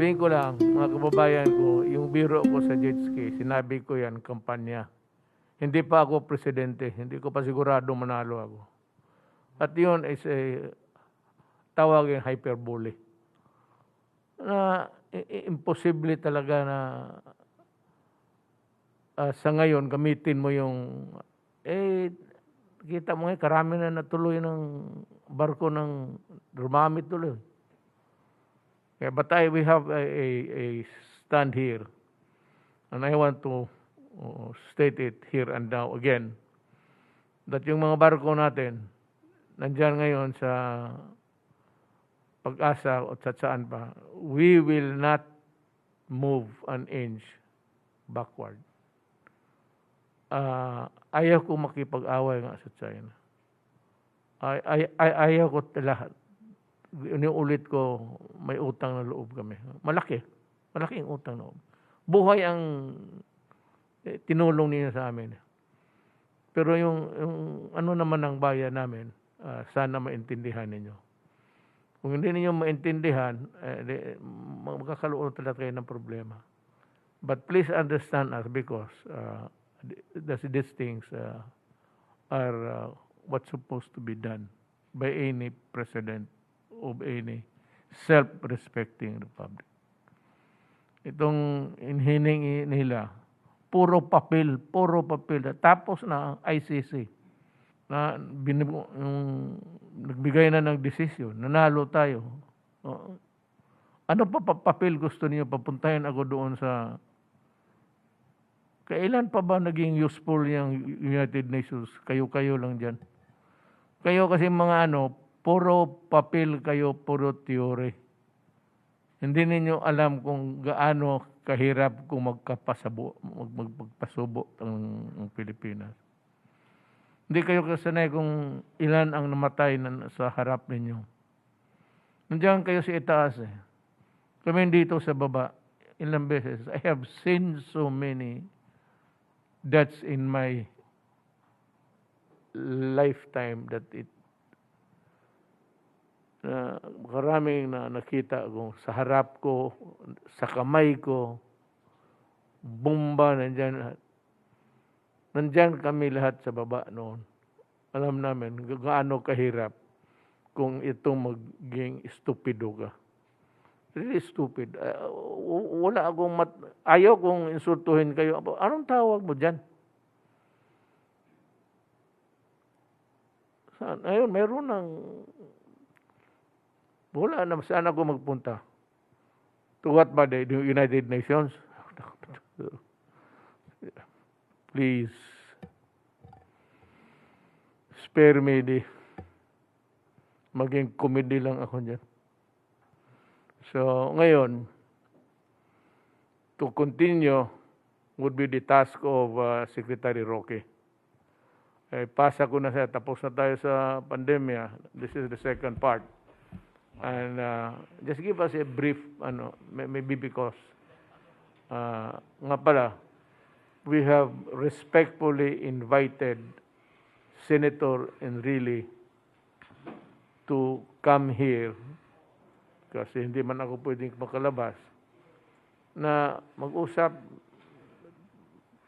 Sabihin ko lang, mga kababayan ko, yung biro ko sa jet ski, sinabi ko yan, kampanya. Hindi pa ako presidente, hindi ko pa sigurado manalo ako. At yun is a tawagin hyperbole. Na imposible talaga na sa ngayon gamitin mo yung kita mo ngayon karami na natuloy ng barko ng rumamit tuloy. But we have a stand here, and I want to state it here and now again, that yung mga barko natin, nandyan ngayon sa Pag-asa o saan pa, we will not move an inch backward. Ayaw ko makipag-away nga sa China. Ayaw ko lahat. Inuulit ko, may utang na loob kami. Malaking utang na loob. Buhay ang tinulong niya sa amin. Pero yung ano naman ng bayan namin, sana maintindihan ninyo. Kung hindi ninyo maintindihan, magkakaroon talaga kayo ng problema. But please understand us because these things are what's supposed to be done by any president of any self-respecting republic. Itong inhiningi nila, puro papel. Tapos na ICC na nagbigay na ng desisyon, nanalo tayo. Ano pa papel gusto niyo papuntahin ako doon sa... Kailan pa ba naging useful yung United Nations? Kayo lang dyan. Kayo kasi mga puro papel kayo, puro theory. Hindi ninyo alam kung gaano kahirap kung magpasubo ang Pilipinas. Hindi kayo kasanay kung ilan ang namatay sa harap ninyo. Nandiyan kayo sa itaas eh. Kami dito sa baba, ilang beses. I have seen so many deaths in my lifetime that maraming na nakita ko sa harap ko, sa kamay ko, bomba nandyan. Nandyan kami lahat sa baba noon. Alam namin gaano kahirap kung itong maging stupido ka. Really stupid. Wala akong ayaw kong insultuhin kayo. Anong tawag mo dyan? Ayun, mayroon ng... Wala na, saan ako magpunta? To what ba? The United Nations? Please, spare me maging comedy lang ako dyan. So, ngayon, to continue would be the task of Secretary Roque. Pasa ko na siya, tapos na tayo sa pandemya. This is the second part. And just give us a brief, maybe because, nga pala, we have respectfully invited Senator Enrile to come here kasi hindi man ako pwedeng makalabas na mag-usap,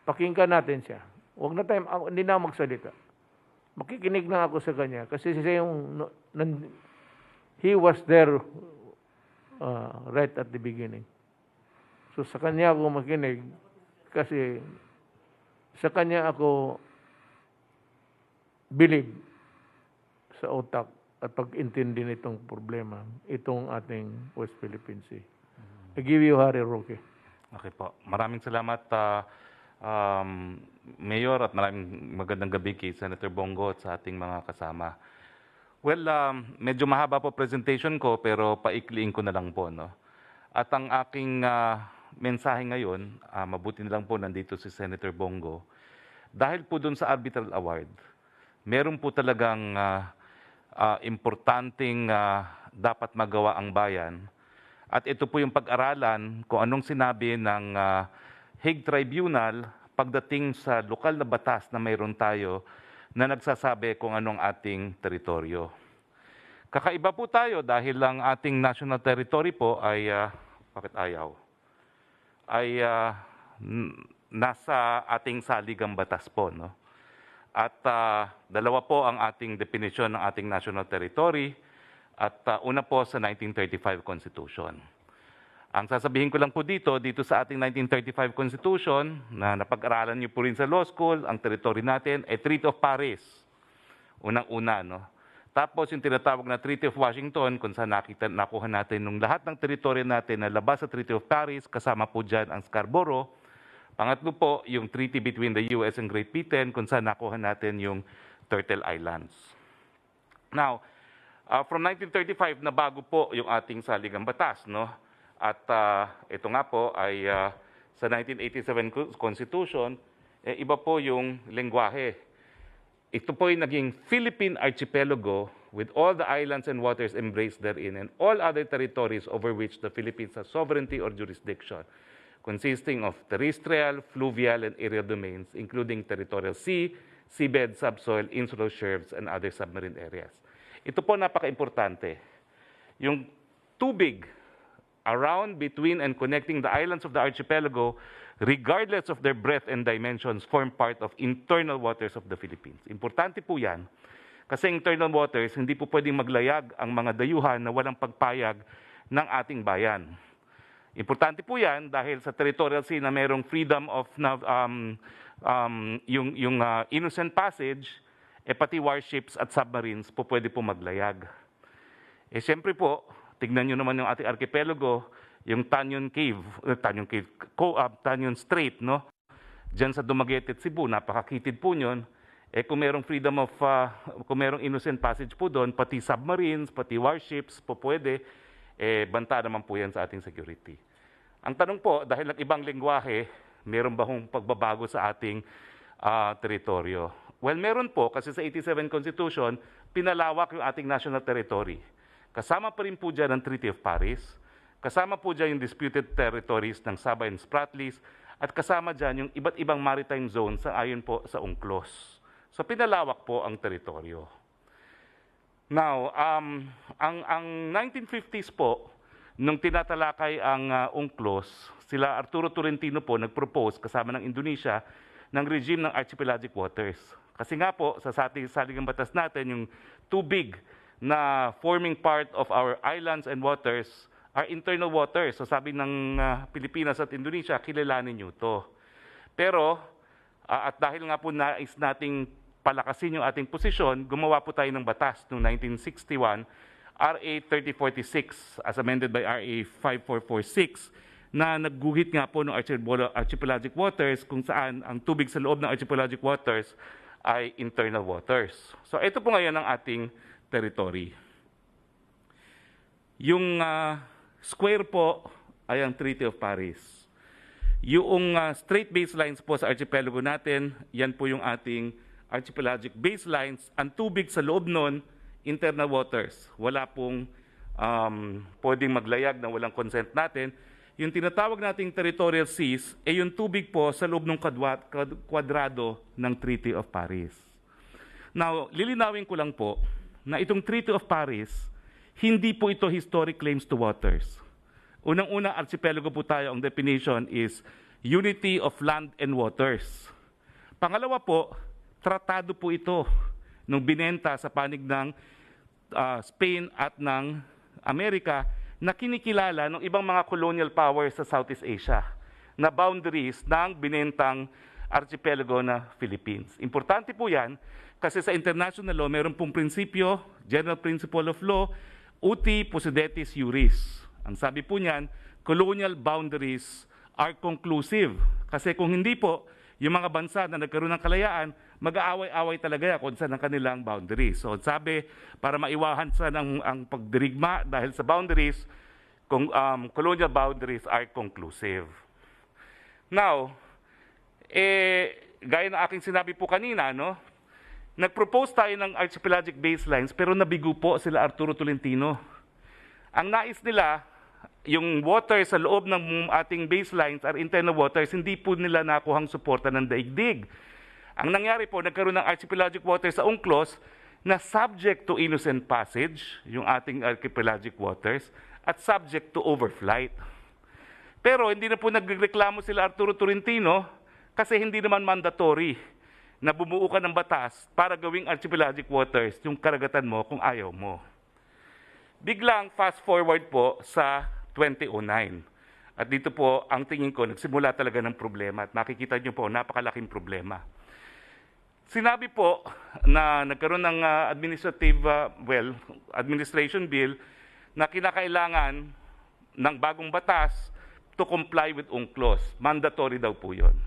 pakinggan natin siya. Huwag na tayo, hindi na ako magsalita. Makikinig lang ako sa kanya kasi siya yung, he was there right at the beginning. So sa kanya ako makinig kasi sa kanya ako believe sa utak at pag-intindi nitong problema, itong ating West Philippine Sea. I give you Harry Roque. Okay po. Maraming salamat, Mayor, at maraming magandang gabi kay Senator Bongo at sa ating mga kasama. Well, medyo mahaba po presentation ko pero paikliin ko na lang po. No? At ang aking mensahe ngayon, mabuti na lang po nandito si Senator Bongo. Dahil po dun sa Arbitral Award, meron po talagang importanteng dapat magawa ang bayan. At ito po yung pag-aralan kung anong sinabi ng Hague Tribunal pagdating sa lokal na batas na mayroon tayo na nagsasabi kung anong ating teritoryo. Kakaiba po tayo dahil ang ating national territory po ay bakit ayaw, ay nasa ating saligang batas po, no? At dalawa po ang ating definition ng ating national territory at una po sa 1935 Constitution. Ang sasabihin ko lang po dito sa ating 1935 Constitution na napag-aralan niyo po rin sa law school, ang territory natin ay Treaty of Paris. Unang-una, no? Tapos yung tinatawag na Treaty of Washington, kung saan nakuha natin nung lahat ng teritoryo natin na labas sa Treaty of Paris, kasama po dyan ang Scarborough. Pangatlo po, yung treaty between the US and Great Britain, kung saan nakuha natin yung Turtle Islands. Now, from 1935, nabago po yung ating saligang batas, no? At ito nga po ay sa 1987 Constitution, iba po yung lengguwahe. Ito po ay naging Philippine Archipelago with all the islands and waters embraced therein and all other territories over which the Philippines has sovereignty or jurisdiction, consisting of terrestrial, fluvial, and aerial domains, including territorial sea, seabed, subsoil, insular shelves, and other submarine areas. Ito po napaka-importante. Yung tubig around, between, and connecting the islands of the archipelago, regardless of their breadth and dimensions, form part of internal waters of the Philippines. Importante po yan, kasi internal waters, hindi po pwedeng maglayag ang mga dayuhan na walang pagpayag ng ating bayan. Importante po yan dahil sa territorial sea na mayroong freedom of innocent passage, pati warships at submarines po pwede po maglayag. Siyempre po, tignan nyo naman yung ating archipelago, yung Tanyon Strait, no? Diyan sa Dumaguete at Cebu, napakakitid po yun. Kung merong kung merong innocent passage po doon, pati submarines, pati warships po pwede, banta naman po yan sa ating security. Ang tanong po, dahil nag-ibang lengguwahe, meron ba hong pagbabago sa ating teritoryo? Well, meron po, kasi sa 87 Constitution, pinalawak yung ating national territory. Kasama pa rin po dyan ang Treaty of Paris, kasama po dyan yung disputed territories ng Sabah and Spratlys, at kasama dyan yung iba't ibang maritime zones sa ayon po sa UNCLOS. So pinalawak po ang teritoryo. Now, ang 1950s po, nung tinatalakay ang UNCLOS, sila Arturo Tolentino po nag-propose kasama ng Indonesia ng regime ng archipelagic waters. Kasi nga po, sa saligang batas natin, yung tubig na forming part of our islands and waters are internal waters. So sabi ng Pilipinas at Indonesia, kilalanin nyo to. Pero, at dahil nga po nais nating palakasin yung ating posisyon, gumawa po tayo ng batas noong 1961, RA 3046, as amended by RA 5446, na nagguhit nga po ng archipelagic waters kung saan ang tubig sa loob ng archipelagic waters ay internal waters. So ito po ngayon ang ating territory. Yung square po ay ang Treaty of Paris. Yung straight baselines po sa archipelago natin, yan po yung ating archipelagic baselines. Ang tubig sa loob nun, internal waters. Wala pong pwedeng maglayag na walang consent natin. Yung tinatawag nating territorial seas, yung tubig po sa loob ng kwadrado ng Treaty of Paris. Now, lilinawin ko lang po na itong Treaty of Paris, hindi po ito historic claims to waters. Unang-una, archipelago po tayo, ang definition is unity of land and waters. Pangalawa po, tratado po ito nung binenta sa panig ng Spain at ng Amerika na kinikilala ng ibang mga colonial powers sa Southeast Asia na boundaries ng binentang archipelago na Philippines. Importante po yan kasi sa international law, meron pong prinsipyo, general principle of law, uti possidetis iuris. Ang sabi po niyan, colonial boundaries are conclusive. Kasi kung hindi po, yung mga bansa na nagkaroon ng kalayaan, mag-aaway-away talaga kung saan ang kanilang boundaries. So sabi, para maiwasan sa ang pagdirigma dahil sa boundaries, colonial boundaries are conclusive. Now, gaya ng aking sinabi po kanina, no? Nag-propose tayo ng archipelagic baselines pero nabigo po sila Arturo Tolentino. Ang nais nila, yung water sa loob ng ating baselines are internal waters, hindi po nila nakuhang suporta ng daigdig. Ang nangyari po, nagkaroon ng archipelagic waters sa UNCLOS na subject to innocent passage, yung ating archipelagic waters, at subject to overflight. Pero hindi na po nagreklamo sila Arturo Tolentino kasi hindi naman mandatory na bumuo ka ng batas para gawing archipelagic waters yung karagatan mo kung ayaw mo. Biglang fast forward po sa 2009. At dito po, ang tingin ko, nagsimula talaga ng problema at makikita niyo po, napakalaking problema. Sinabi po na nagkaroon ng administration bill na kinakailangan ng bagong batas to comply with UNCLOS. Mandatory daw po yun.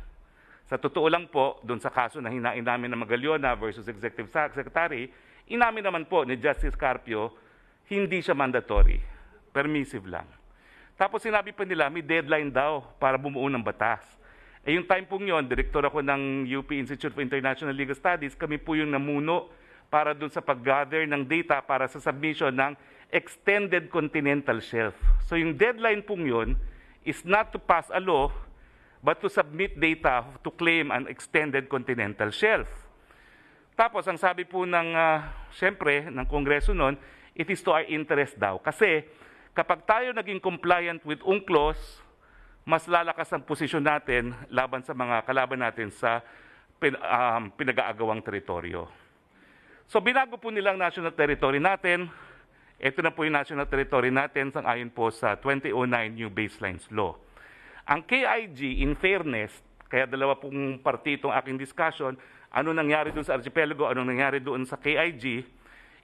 Sa totoo lang po, doon sa kaso na hinain namin ng Magaliona versus Executive Secretary, inamin naman po ni Justice Carpio, hindi siya mandatory. Permissive lang. Tapos sinabi pa nila, may deadline daw para bumuo ng batas. Yung time pong yun, direktor ako ng UP Institute for International Legal Studies, kami po yung namuno para doon sa pag-gather ng data para sa submission ng Extended Continental Shelf. So yung deadline pong yun is not to pass a law, but to submit data to claim an extended continental shelf. Tapos, ang sabi po siyempre, ng Kongreso noon, it is to our interest daw. Kasi, kapag tayo naging compliant with UNCLOS, mas lalakas ang posisyon natin laban sa mga kalaban natin sa pinag-aagawang teritoryo. So, binago po nilang national territory natin. Ito na po yung national territory natin sang-ayon po sa 2009 New Baselines Law. Ang KIG, in fairness, kaya dalawa pong party itong aking discussion, ano nangyari doon sa archipelago, ano nangyari doon sa KIG,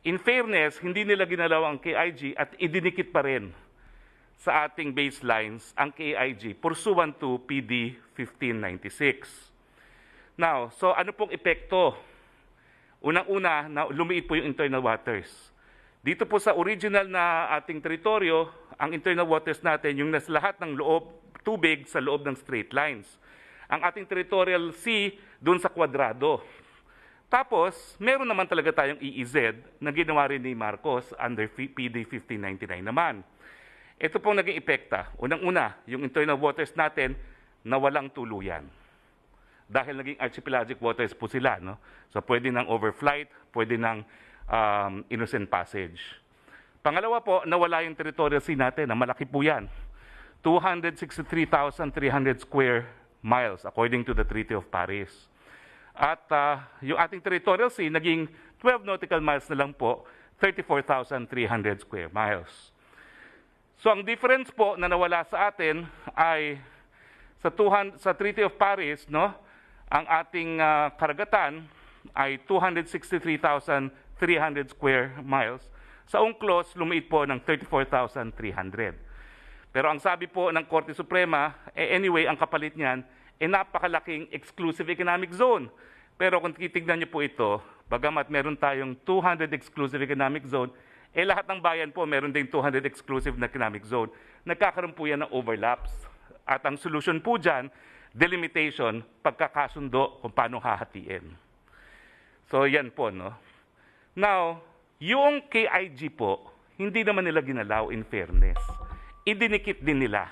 in fairness, hindi nila ginalaw ang KIG at idinikit pa rin sa ating baselines ang KIG pursuant to PD 1596. Now, so ano pong epekto? Unang-una, na lumiit po yung internal waters. Dito po sa original na ating teritoryo, ang internal waters natin, yung nasa lahat ng tubig sa loob ng straight lines. Ang ating territorial sea doon sa kwadrado. Tapos, meron naman talaga tayong EEZ na ginawa rin ni Marcos under PD 1599 naman. Ito pong naging epekta. Unang-una, yung internal waters natin na walang tuluyan. Dahil naging archipelagic waters po sila. No? So, pwede ng overflight, pwede ng innocent passage. Pangalawa po, nawala yung territorial sea natin, na malaki po yan. 263,300 square miles according to the Treaty of Paris. At yung ating territorial sea naging 12 nautical miles na lang po, 34,300 square miles. So ang difference po na nawala sa atin ay sa Treaty of Paris, no, ang ating karagatan ay 263,300 square miles. Sa UNCLOS, lumiit po ng 34,300. Pero ang sabi po ng Korte Suprema, anyway, ang kapalit niyan, napakalaking exclusive economic zone. Pero kung titignan niyo po ito, bagamat meron tayong 200 exclusive economic zone, lahat ng bayan po meron ding 200 exclusive na economic zone. Nagkakaroon po yan ng overlaps. At ang solution po dyan, delimitation, pagkakasundo kung paano hahatiin. So yan po, no? Now, yung KIG po, hindi naman nila ginalaw in fairness. Idinikit din nila.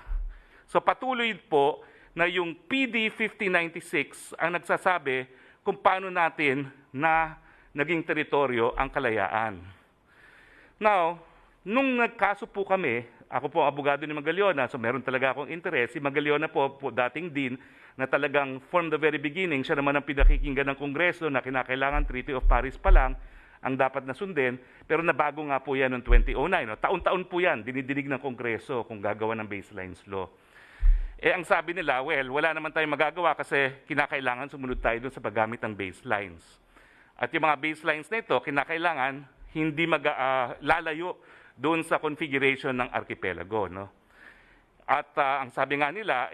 So patuloy po na yung PD 1596 ang nagsasabi kung paano natin na naging teritoryo ang kalayaan. Now, nung nagkaso po kami, ako po ang abogado ni Magaliona, so meron talaga akong interest. Si Magaliona po dating din na talagang from the very beginning, siya naman ang pinakikinggan ng Kongreso na kinakailangan Treaty of Paris pa lang ang dapat na sundin, pero nabago nga po yan noong 2009. No? Taon-taon po yan, dinidinig ng Kongreso kung gagawa ng baselines law. Ang sabi nila, well, wala naman tayong magagawa kasi kinakailangan sumunod tayo doon sa paggamit ng baselines. At yung mga baselines na ito, kinakailangan hindi lalayo doon sa configuration ng archipelago. No? At ang sabi nga nila,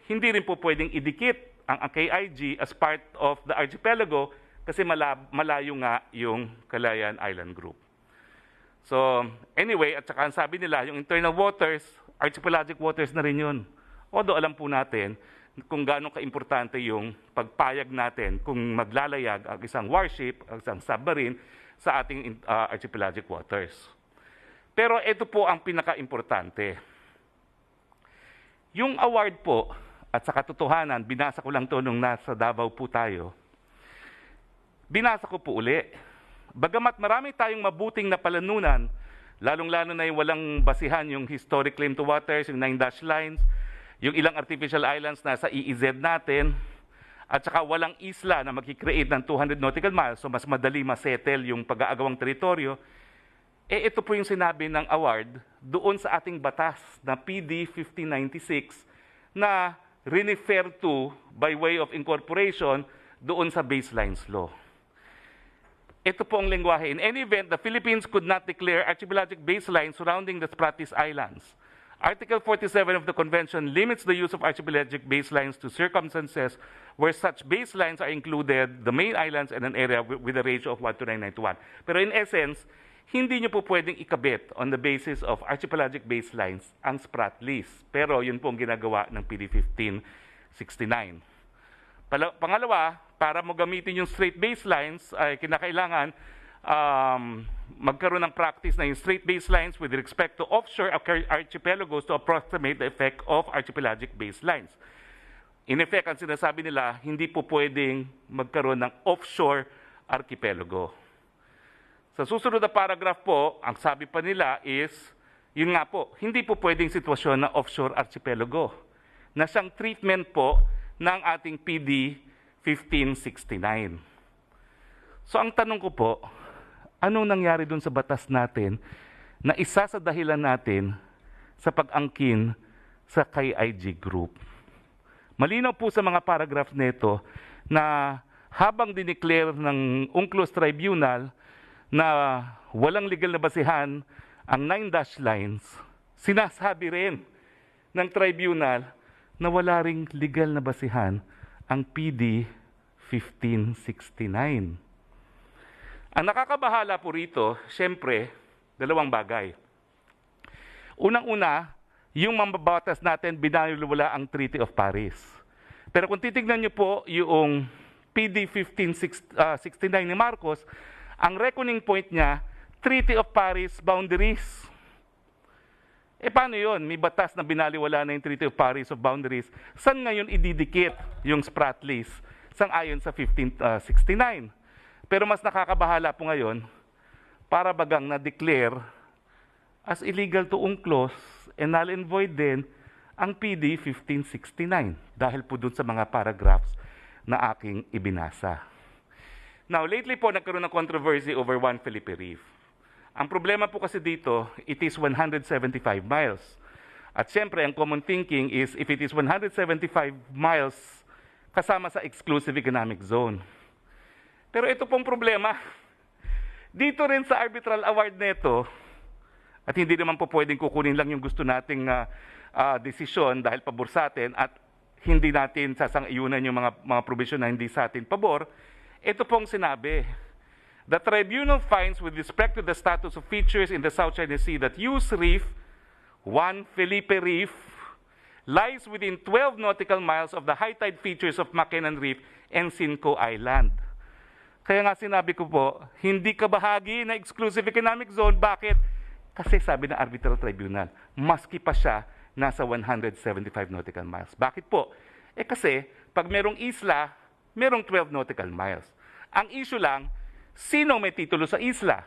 hindi rin po pwedeng idikit ang KIG as part of the archipelago kasi malayo nga yung Calayan Island Group. So, anyway, at saka ang sabi nila, yung internal waters, archipelagic waters na rin yun. Although alam po natin kung gaano ka-importante yung pagpayag natin kung maglalayag ang isang warship, ang isang submarine sa ating archipelagic waters. Pero ito po ang pinaka-importante. Yung award po, at sa katotohanan, binasa ko lang ito nung nasa Davao po tayo, binasa ko po uli. Bagamat marami tayong mabuting napalanunan, lalong-lalo na yung walang basihan, yung historic claim to waters, yung 9 dash lines, yung ilang artificial islands na sa EEZ natin, at saka walang isla na mag-create ng 200 nautical miles, so mas madali masettle yung pag-aagawang teritoryo, ito po yung sinabi ng award doon sa ating batas na PD 1596 na refer to by way of incorporation doon sa baselines law. Ito po ang lengguwahe. In any event, the Philippines could not declare archipelagic baselines surrounding the Spratlys Islands. Article 47 of the Convention limits the use of archipelagic baselines to circumstances where such baselines are included, the main islands and an area with a ratio of 1 to 991. Pero in essence, hindi nyo po pwedeng ikabit on the basis of archipelagic baselines ang Spratlys. Pero yun po ang ginagawa ng PD 1569. Pangalawa, para mo gamitin yung straight baselines, ay kinakailangan magkaroon ng practice na yung straight baselines with respect to offshore archipelagos to approximate the effect of archipelagic baselines. In effect, ang sinasabi nila, hindi po pwedeng magkaroon ng offshore archipelago. Sa susunod na paragraph po, ang sabi pa nila is, yun nga po, hindi po pwedeng sitwasyon na offshore archipelago na siyang treatment po ng ating PD 1569. So ang tanong ko po, anong nangyari dun sa batas natin na isa sa dahilan natin sa pag-angkin sa KIG Group? Malinaw po sa mga paragraph nito na habang dineclare ng UNCLOS Tribunal na walang legal na basihan ang 9 dash lines, sinasabi rin ng tribunal na wala ring legal na basihan ang PD 1569. Ang nakakabahala po rito, siyempre, dalawang bagay. Unang-una, yung mambabatas natin, binaliwala ang Treaty of Paris. Pero kung titignan niyo po yung PD 1569 ni Marcos, ang reckoning point niya, Treaty of Paris boundaries. Paano yun? May batas na binaliwala na yung Treaty of Paris of boundaries. Saan ngayon ididikit yung Spratlys? Sang-ayon sa 1569. Pero mas nakakabahala po ngayon, para bagang na-declare as illegal to UNCLOS and null and void din ang PD 1569 dahil po dun sa mga paragraphs na aking ibinasa. Now, lately po nagkaroon ng controversy over West Philippine Reef. Ang problema po kasi dito, it is 175 miles. At siyempre, ang common thinking is if it is 175 miles, kasama sa exclusive economic zone. Pero ito pong problema, dito rin sa arbitral award nito, at hindi naman po pwedeng kukunin lang yung gusto nating desisyon dahil pabor sa atin at hindi natin sasang-iunan yung mga provision na hindi sa atin pabor. Ito pong sinabi, the tribunal finds with respect to the status of features in the South China Sea that Hughes Reef, West Philippine Reef, lies within 12 nautical miles of the high tide features of Makinan Reef and Sinco Island. Kaya nga sinabi ko po, hindi ka bahagi na exclusive economic zone. Bakit? Kasi sabi ng arbitral tribunal, maski pa siya nasa 175 nautical miles. Bakit po? Kasi pag merong isla, merong 12 nautical miles. Ang issue lang, sino may titulo sa isla?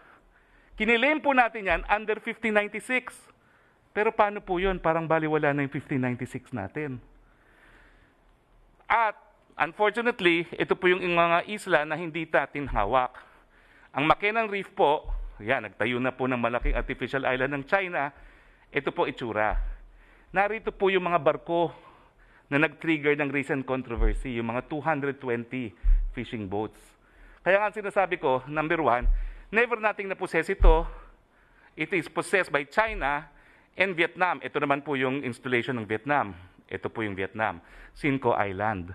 Kinilaim po natin yan under 1596. Pero paano po yun? Parang baliwala na yung 1596 natin. At unfortunately, ito po yung mga isla na hindi natin hawak. Ang Makinan Reef po, yan, nagtayo na po ng malaking artificial island ng China. Ito po itsura. Narito po yung mga barko na nag-trigger ng recent controversy, yung mga 220 fishing boats. Kaya nga sinasabi ko, number one, never nating na-possess ito. It is possessed by China and Vietnam. Ito naman po yung installation ng Vietnam. Ito po yung Vietnam, Sinco Island.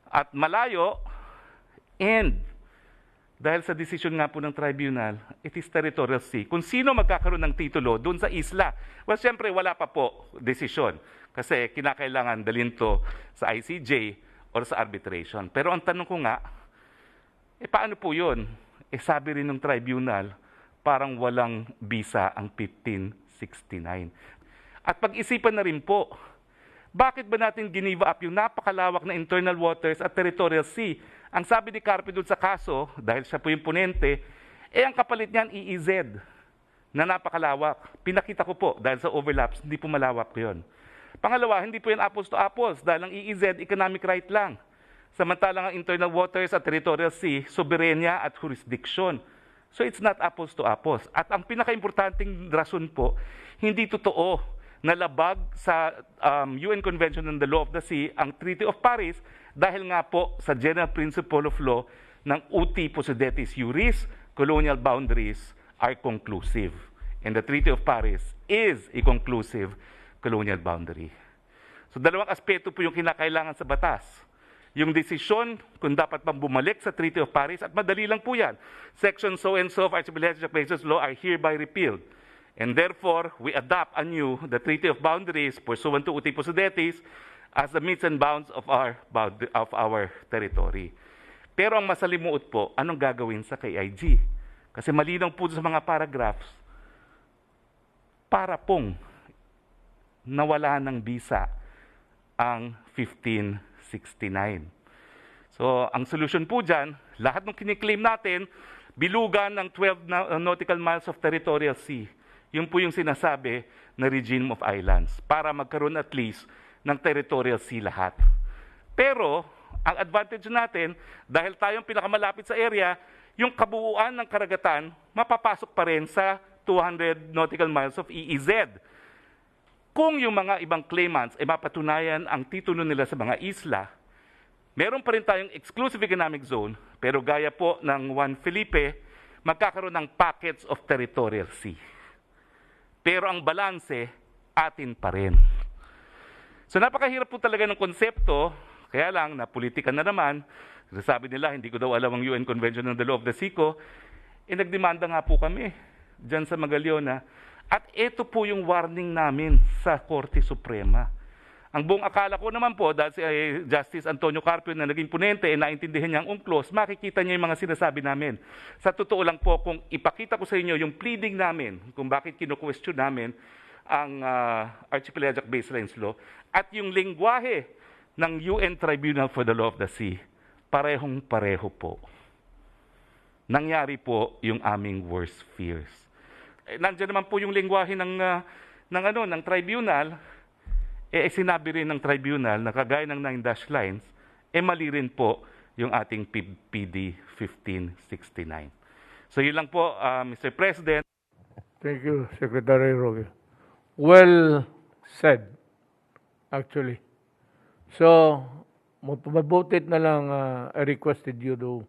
At malayo, and dahil sa desisyon nga po ng tribunal, it is territorial sea. Kung sino magkakaroon ng titulo doon sa isla, well, siyempre wala pa po desisyon. Kasi kinakailangan dalhin to sa ICJ or sa arbitration. Pero ang tanong ko nga, paano po yun? Sabi rin ng tribunal, parang walang bisa ang 1569. At pag-isipan na rin po, bakit ba natin ginive up yung napakalawak na internal waters at territorial sea? Ang sabi ni Carpe doon sa kaso, dahil siya po yung ponente, ang kapalit niyan EEZ na napakalawak. Pinakita ko po, dahil sa overlaps, hindi po malawak yun. Pangalawa, hindi po yan apples to apples dahil ang EEZ, economic right lang. Samantalang ang internal waters at territorial sea, soberenya at jurisdiction. So it's not apples to apples. At ang pinaka-importanting rason po, hindi totoo na labag sa UN Convention on the Law of the Sea ang Treaty of Paris dahil nga po sa general principle of law ng uti possidetis juris, colonial boundaries are conclusive. And the Treaty of Paris is a conclusive colonial boundary. So dalawang aspeto po yung kinakailangan sa batas. Yung desisyon kung dapat pang bumalik sa Treaty of Paris, at madali lang po yan. Section so and so of Archipelagic Bases Law are hereby repealed. And therefore, we adopt anew the Treaty of Boundaries pursuant to uti possidetis as the means and bounds of our territory. Pero ang masalimuot po, anong gagawin sa KIG? Kasi malinaw po sa mga paragraphs, para pong nawala ng bisa ang 1569. So, ang solution po dyan, lahat ng kiniklaim natin, bilugan ng 12 nautical miles of territorial sea. Yun po yung sinasabi na regime of islands para magkaroon at least ng territorial sea lahat. Pero, ang advantage natin, dahil tayong pinakamalapit sa area, yung kabuuan ng karagatan, mapapasok pa rin sa 200 nautical miles of EEZ. Kung yung mga ibang claimants ay mapatunayan ang titulo nila sa mga isla, meron pa rin tayong exclusive economic zone, pero gaya po ng Juan Felipe, magkakaroon ng pockets of territorial sea. Pero ang balanse, atin pa rin. So napakahirap po talaga ng konsepto, kaya lang, napolitika na naman, sabi nila, hindi ko daw alam ang UN Convention on the Law of the Sea ko, nagdemanda nga po kami dyan sa Magaliona. At ito po yung warning namin sa Korte Suprema. Ang buong akala ko naman po, dahil si Justice Antonio Carpio na naging ponente, naintindihan niya ang UNCLOS, makikita niya yung mga sinasabi namin. Sa totoo lang po, kung ipakita ko sa inyo yung pleading namin, kung bakit kinu-question namin ang Archipelagic Baselines Law, at yung lengguwahe ng UN Tribunal for the Law of the Sea, parehong-pareho po. Nangyari po yung aming worst fears. Nandiyan naman po yung lengguwahe ng tribunal, sinabi rin ng tribunal na kagaya ng 9 dash lines, mali rin po yung ating PD 1569. So yun lang po, Mr. President. Thank you, Secretary Roque. Well said, actually. So, mabutit na lang, I requested you to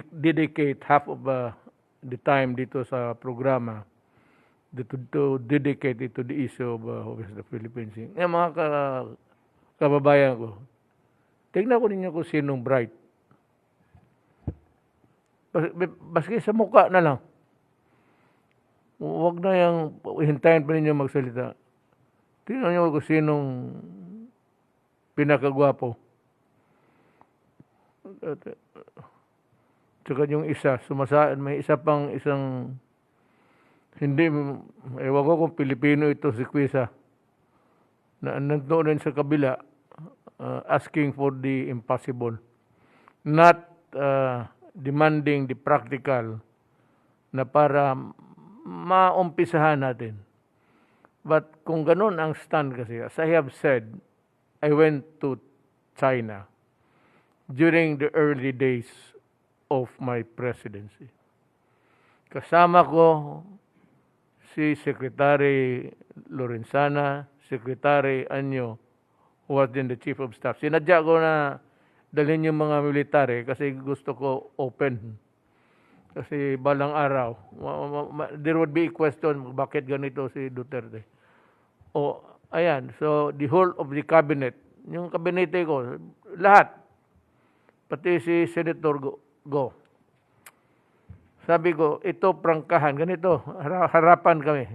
dedicate half of the time dito sa programa to dedicate it to the issue of West Philippine Sea. Mga kababayan ko, tingnan ko ninyo kung sinong bright. Baski sa mukha na lang. Huwag na yung hintayin pa ninyo magsalita. Tingnan nyo kung sinong pinakagwapo. Tsaka yung isa, may isang, hindi, ewan ko kung Pilipino ito, si Quisa, na nandoon rin sa kabila, asking for the impossible. Not demanding the practical na para maumpisahan natin. But kung ganun ang stand kasi, as I have said, I went to China during the early days of my presidency. Kasama ko si Secretary Lorenzana, Secretary Anyo, who was then the Chief of Staff. Sinadya ko na dalhin yung mga military kasi gusto ko open. Kasi balang araw, there would be a question, bakit ganito si Duterte? Ayan, so the whole of the cabinet, yung kabinete ko, lahat, pati si Senator Go. Sabi ko, ito prangkahan, ganito, harapan kami.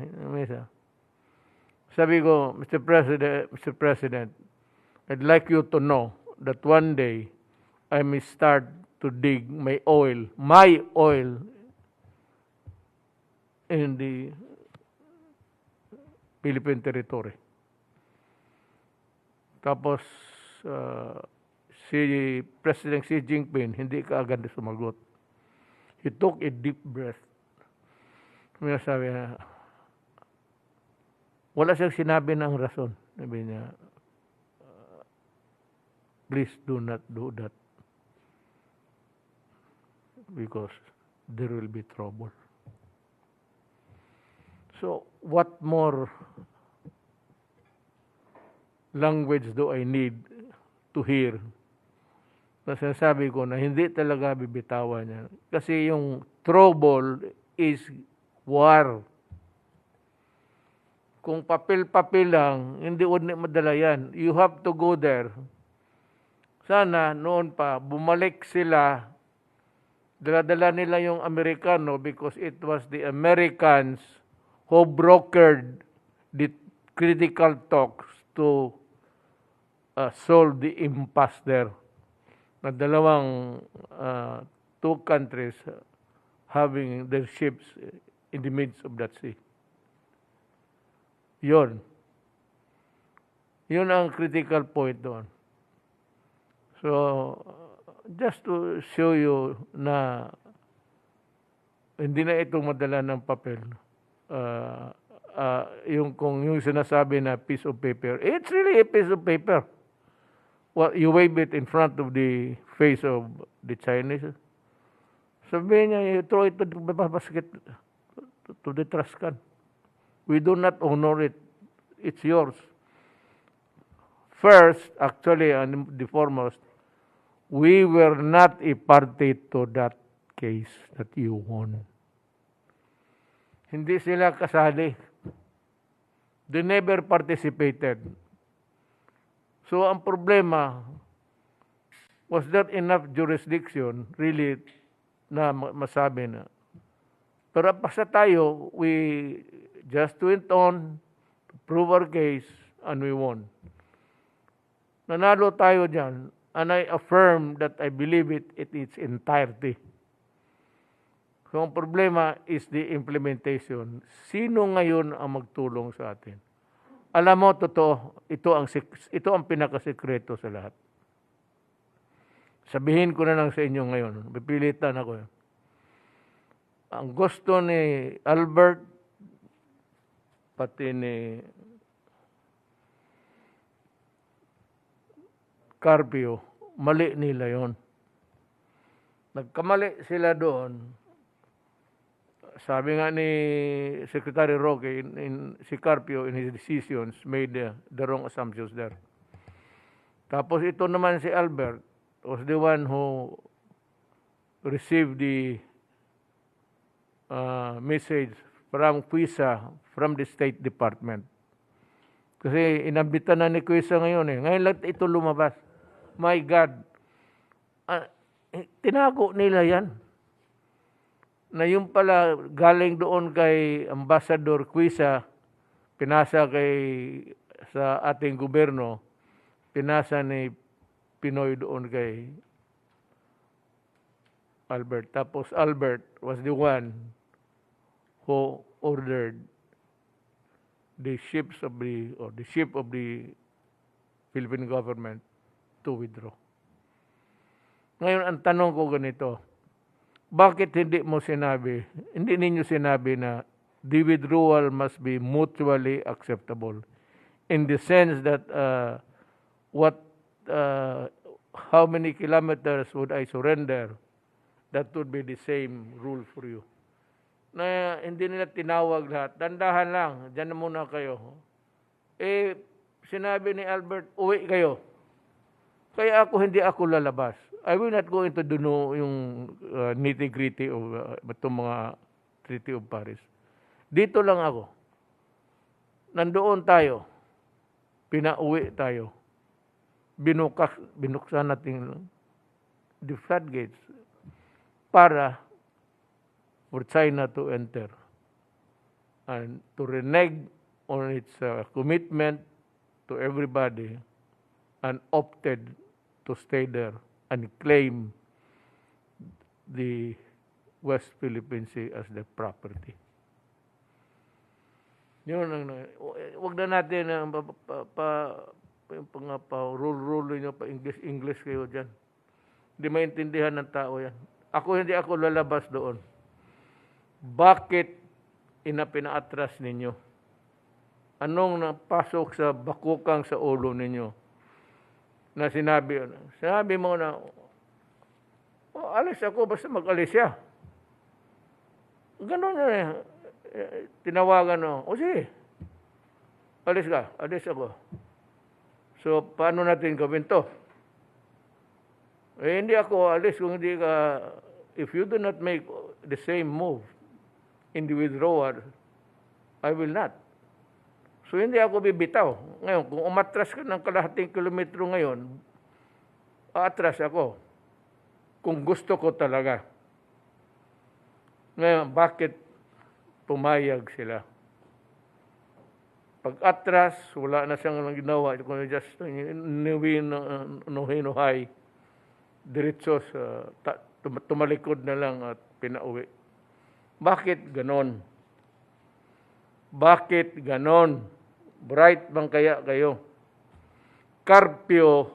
Sabi ko, Mr. President, I'd like you to know that one day I may start to dig my oil in the Philippine territory. Tapos, si President Xi Jinping, hindi kaagad sumagot. He took a deep breath. Sabi na, Wala siyang sinabi ng rason. Sabi niya, please do not do that because there will be trouble. So, what more language do I need to hear? Nasasabi ko na hindi talaga bibitawan niya. Kasi yung trouble is war. Kung papel-papel lang, hindi madala yan. You have to go there. Sana noon pa, bumalik sila, dala-dala nila yung Amerikano because it was the Americans who brokered the critical talks to solve the impasse there. Na dalawang two countries having their ships in the midst of that sea. Yun ang critical point doon. So, just to show you na hindi na ito madala ng papel. Yung sinasabi na piece of paper, it's really a piece of paper. Well, you wave it in front of the face of the Chinese. Sabihin niya, you throw it to the basket, to the trash can. We do not honor it. It's yours. First, actually, and the foremost, we were not a party to that case that you won. Hindi sila kasali. They never participated. So, ang problema, was that enough jurisdiction really na masabi na. Pero basta tayo, we just went on to prove our case and we won. Nanalo tayo dyan, and I affirm that I believe it its entirety. So, ang problema is the implementation. Sino ngayon ang magtulong sa atin? Alam mo, totoo, ito ang pinakasekreto sa lahat. Sabihin ko na lang sa inyo ngayon, pipilitan ako. Ang gusto ni Albert, pati ni Carpio, mali nila yon. Nagkamali sila doon. Sabi nga ni Secretary Roque, si Carpio in his decisions made the wrong assumptions there. Tapos ito naman si Albert was the one who received the message from Quisa, from the State Department. Kasi inambitan na ni Quisa ngayon eh. Ngayon lang ito lumabas. My God. Tinago nila yan. Na yung pala galing doon kay Ambassador Quisa, pinasa sa ating gobyerno, pinasa ni Pinoy doon kay Albert. Tapos Albert was the one who ordered the ship of the Philippine government to withdraw. Ngayon, ang tanong ko ganito, bakit hindi ninyo sinabi na the withdrawal must be mutually acceptable in the sense that how many kilometers would I surrender? That would be the same rule for you. Na hindi nila tinawag lahat. Dandahan lang, dyan na muna kayo. Sinabi ni Albert, uwi kayo. Kaya hindi ako lalabas. I will not go into yung nitty-gritty of itong mga Treaty of Paris. Dito lang ako. Nandoon tayo. Pinauwi tayo. Binuksan natin the floodgates para for China to enter and to renege on its commitment to everybody and opted to stay there and claim the West Philippine Sea as their property. Yun ang wag na natin rule nyo pa English kayo dyan. Hindi maintindihan ng tao yan. Hindi ako lalabas doon. Bakit pina-atras ninyo? Anong napasok sa bakukang sa ulo ninyo na sinabi mo na, alis ako basta mag-alis siya. Ganon na tinawagan mo, sige, alis ka, alis ako. So, paano natin gawin to? Hindi ako alis kung hindi ka, if you do not make the same move in the withdrawal, I will not. So, hindi ako bibitaw. Ngayon, kung umatras ka ng kalahating kilometro ngayon, aatras ako. Kung gusto ko talaga. Ngayon, bakit pumayag sila? Pag atras, wala na siyang ginawa. Kung just hinuhay, diretso tumalikod na lang at pinauwi. Bakit ganon? Bakit ganon? Bright bang kaya kayo? Carpio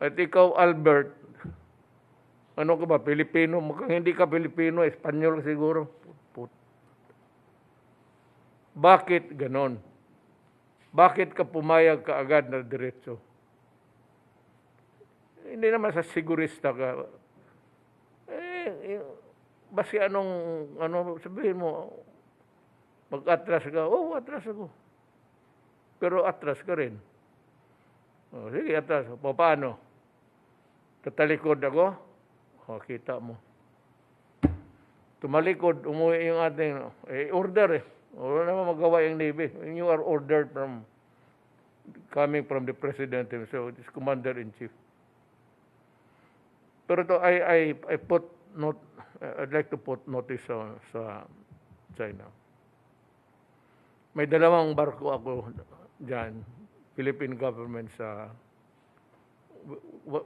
at ikaw, Albert, ano ka ba, Pilipino? Mukhang hindi ka Pilipino, Espanyol siguro. Bakit ganon? Bakit ka pumayag ka agad na diretso? Hindi naman sa sigurista ka. Basi sabihin mo, mag-atras ka, atras ako. Pero atras ka rin. Sige, atras. Paano? Tatalikod ako? Kita mo. Tumalikod, umuwi yung ating, order Wala naman magawa yung Navy. You are ordered coming from the President himself, this Commander-in-Chief. Pero to, I'd like to put notice sa China. May dalawang barko ako dyan, Philippine government sa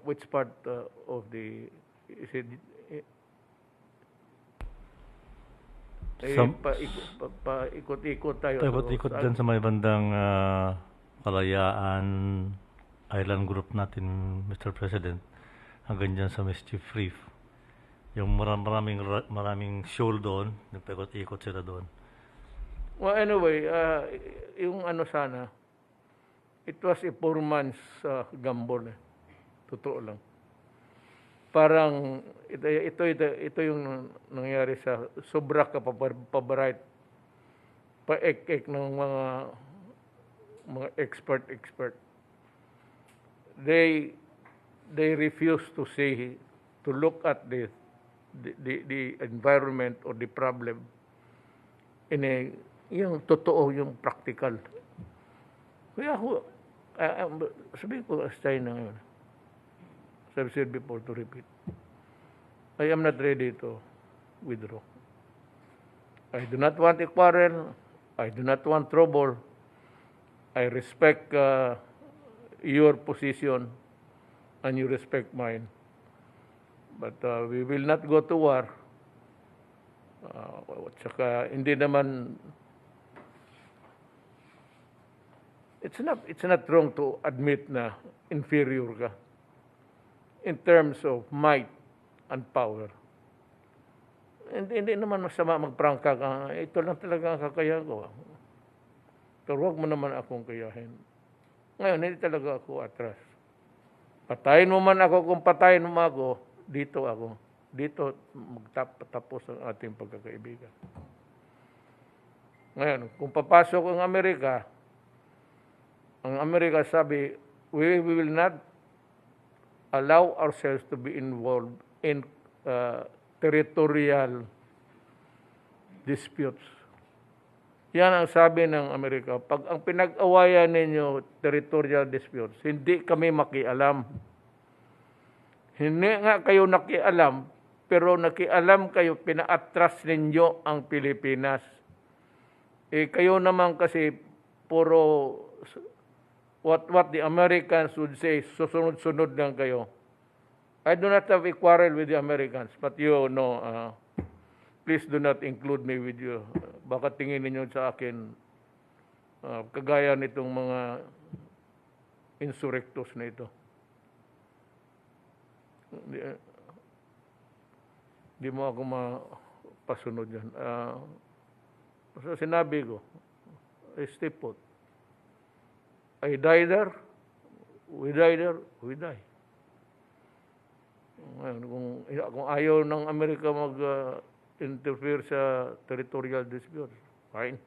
which part of the is it paikot-ikot tayo. Paikot-ikot dyan sa may bandang Kalayaan Island Group natin, Mr. President, hanggang dyan sa Mischief Reef. Yung maraming shoal doon, nagpaikot-ikot sila doon. Well, anyway, yung sana, it was a 4 months gambol. Totoo lang. Parang ito yung nangyari sa sobra ka pabright paek-ek ng mga expert. They refuse to look at the environment or the problem in yung totoo, yung practical. Kaya sabihin ko as China ngayon, I've said before to repeat, I am not ready to withdraw. I do not want a quarrel. I do not want trouble. I respect your position and you respect mine. But we will not go to war. Tsaka hindi naman, it's not wrong to admit na inferior ka in terms of might and power. Hindi naman masama magprangka ka, ito lang talaga ang kakayahan ko. Pero huwag mo naman akong kayahin. Ngayon, hindi talaga ako atras. Patayin mo man ako, kung patayin mo ako, dito ako. Dito magtapos ang ating pagkakaibigan. Ngayon, kung papasok ang Amerika sabi, we will not allow ourselves to be involved in territorial disputes. Yan ang sabi ng Amerika. Pag ang pinag-awayan ninyo territorial disputes, hindi kami makialam. Hindi nga kayo nakialam, pero nakialam kayo, pina-atras ninyo ang Pilipinas. Kayo naman kasi puro what the Americans would say, susunod-sunod lang kayo. I do not have a quarrel with the Americans, but please do not include me with you. Baka tingin ninyo sa akin, kagaya nitong mga insurrectos na ito. Di mo ako mapasunod yan. So sinabi ko, stay put. I die there, we die there, we die. Ngayon, kung ayaw ng Amerika mag-interfere sa territorial dispute, fine.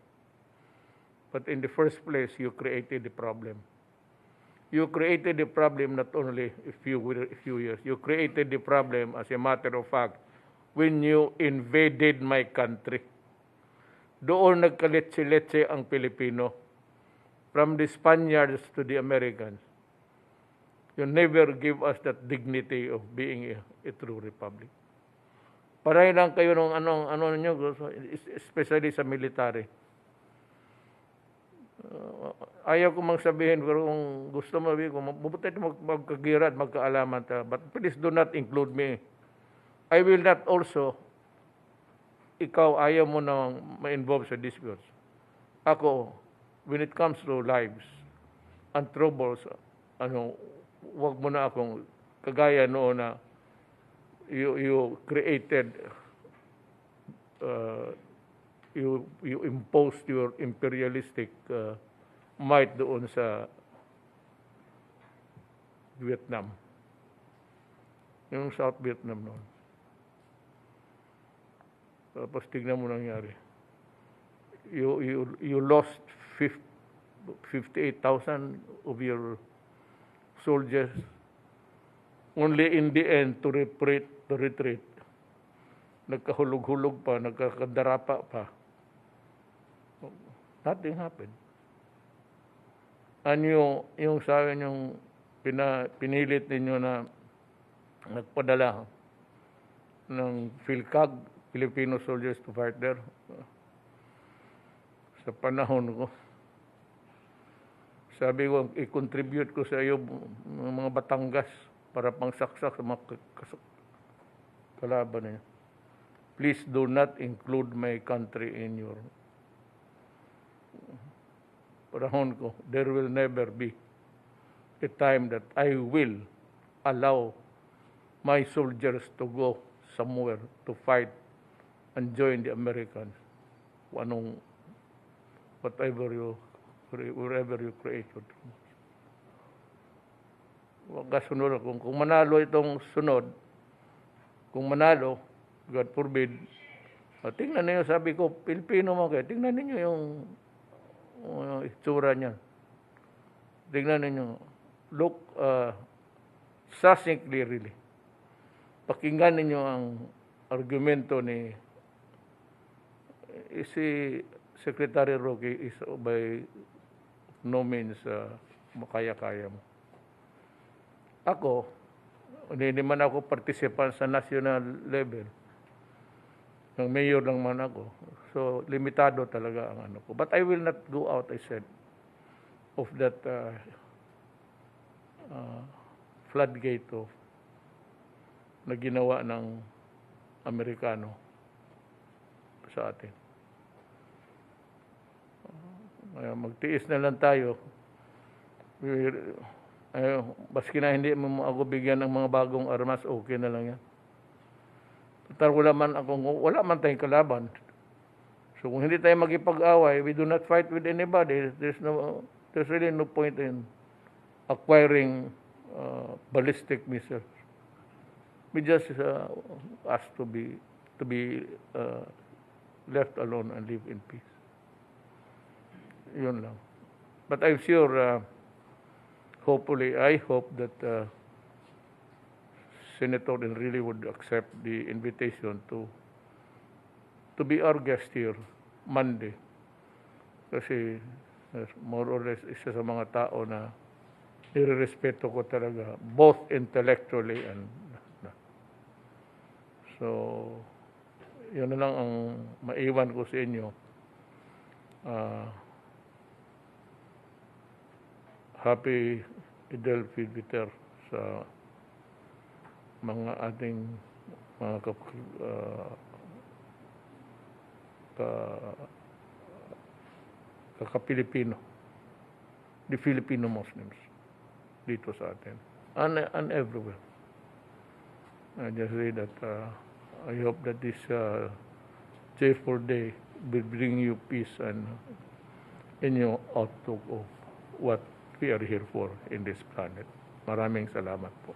But in the first place, you created the problem. You created the problem not only a few years. You created the problem, as a matter of fact, when you invaded my country. Doon nagkaletse-letse ang Pilipino. From the Spaniards to the Americans. You never give us that dignity of being a true republic. Paray lang kayo ng ano niyo, especially sa military. Ayaw ko magsabihin, pero kung gusto mo, mabuti magkagira at magkaalaman ta. But please do not include me. I will not also, ikaw ayaw mo na ma-involve sa disputes. Ako, when it comes to lives and troubles, wag mo na akong kagaya noon na you created, you imposed your imperialistic might doon sa Vietnam. Yung South Vietnam noon. Tapos tignan mo nangyari. You lost 58,000 of your soldiers. Only in the end to retreat. Nagkahulog-hulog pa, nagkakadarapa pa. Nothing happened. And yung sa akin, yung pinilit ninyo na nagpadala ng PhilCag, Filipino soldiers to fight there. Sa panahon ko, sabi ko, i-contribute ko sa iyo mga Batangas para pangsaksak sa mga kalaban niya. Please do not include my country in your panahon ko. There will never be a time that I will allow my soldiers to go somewhere to fight and join the Americans. Wherever you created. Kasunod, kung manalo itong sunod, kung manalo, God forbid, tingnan ninyo, sabi ko, Pilipino mo kayo, tingnan ninyo yung itsura niya. Tingnan ninyo, look succinctly really. Pakinggan ninyo ang argumento ni si Secretary Roque is by no means makaya-kaya mo. Ako, hindi naman ako participant sa national level. Ng mayor lang man ako. So, limitado talaga ang ano ko. But I will not go out, I said, of that floodgate na ginawa ng Amerikano sa atin. Magtiis na lang tayo. Baski na hindi mo ako bigyan ng mga bagong armas, okay na lang yan. Total, wala man tayong kalaban. So kung hindi tayo magipag-away, we do not fight with anybody. There's really no point in acquiring ballistic missiles. We just ask to be left alone and live in peace. Yun lang. But I'm sure, hopefully, I hope that Senator really would accept the invitation to be our guest here Monday. Kasi more or less isa sa mga tao na nirerespeto ko talaga, both intellectually and so, yun na lang ang maiwan ko sa inyo. Happy Idul Fitr sa mga ating mga kaka-Pilipino, the Filipino Muslims dito sa atin and everywhere. I just say that I hope that this joyful day will bring you peace and inyong outlook of what we are here for in this planet. Maraming salamat po.